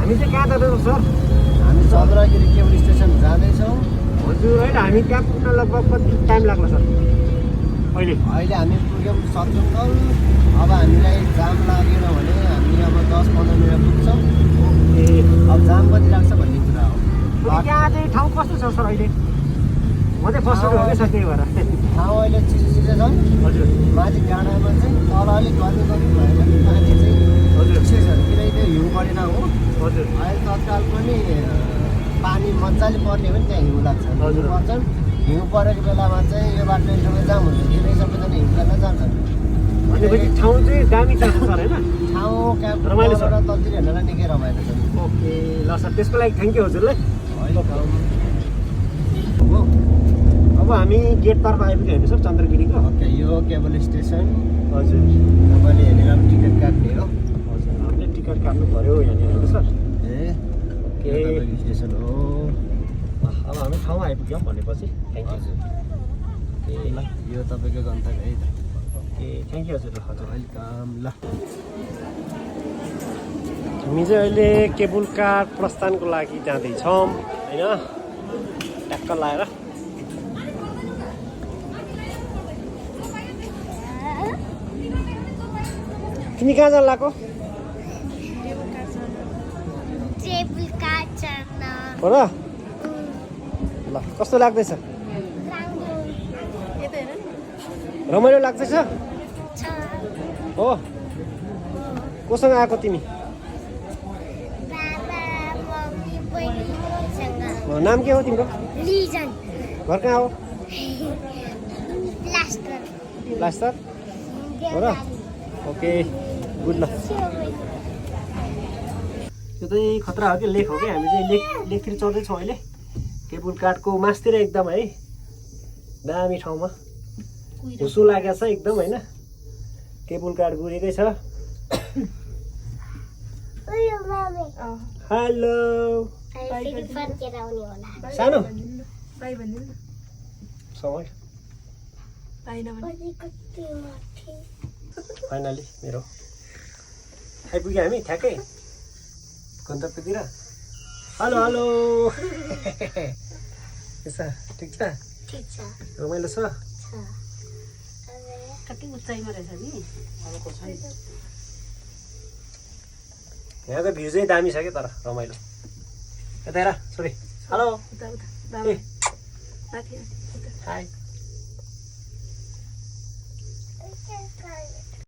हामी चाहिँ कहाँ जाँदैछौँ सर? हामी चन्द्रगिरी केबल स्टेसन जाँदैछौँ। हजुर होइन, हामी त्यहाँ पुग्न लगभग कति टाइम लाग्ला सर? अहिले हामी पुग्यौँ सत्रुङ्गल। अब हामीलाई जाम लागेन भने हामी अब 10-15 मिनट पुग्छौँ। ए अब जाम कति लाग्छ भन्ने कुरा हो। त्यहाँ चाहिँ ठाउँ कस्तो छ सर अहिले? म चाहिँ फर्स्ट हो कि सर, त्यही भएर। ठाउँ अहिले चिसो छ। हजुर माथि डाँडामा चाहिँ तल अलिक गर्मी भए पनि माथि चाहिँ हजुर चिसो छ, किनकि त्यो हिउँ परेन हो। हजुर अहिले तत्काल पनि पानी मजाले पर्ने पनि त्यहाँ हिउँ लाग्छ। हजुर। पर्छन् हिउँ परेको बेलामा चाहिँ यो बाटो एकदमै जाम हुन्छ, किनकि सबैजना हिउँ खेल्न जान्छन्। भनेपछि ठाउँ चाहिँ दामी छ सर होइन? ठाउँ रमाइलो छ। क्याम्पबाट तलतिर हेर्नलाई निकै रमाइलो छ। ओके ल सर, त्यसको लागि थ्याङ्क यू हजुरलाई। हो अब हामी गेटतर्फ आइपुग्यो होइन सर चन्द्रगिरीको? ओके, यो केबल स्टेसन हजुर तपाईँले यहाँनिर पनि टिकट काट्ने हो। हजुर, हामीले टिकट काट्नु पऱ्यो यहाँनिर होइन सर? ए ओके यो तपाईँको स्टेसन हो। अब हामी ठाउँ आइपुग्यौँ भनेपछि थ्याङ्क यू। हजुर, ए ल यो तपाईँको गन्तव्य है त। ओके थ्याङ्क यू हजुर। हजुर वेलकम। ल हामी चाहिँ अहिले केबुल कार प्रस्थानको लागि जाँदैछौँ होइन? ट्याक्क लाएर तिमी कहाँ जान लाग्यो हो र? ल कस्तो लाग्दैछ? रमाइलो लाग्दैछ हो? कोसँग आएको तिमी? नाम के हो तिम्रो? लिजन घर कहाँ हो? प्लास्टर लास्टर हो र? ओके गुड ल। यो चाहिँ खतरा हो कि लेक हो कि? हामी चाहिँ लेकतिर चढ्दैछौँ अहिले केबुल कार्टको मासतिर एकदम है, दामी ठाउँमा हुसु लागेको छ एकदम होइन? केबुल कार्ट गुरेकै छ। हेलो सानो समय फाइनली मेरो आइपुग्यो हामी ठ्याक्कै गन्तव्यतिर। हेलो हेलो के छ? ठिक छ? रमाइलो छ? कति उचाइमा रहेछ नि? यहाँको भ्यू चाहिँ दामी छ कि, तर रमाइलो। यता हेर छोरी। Hello hi.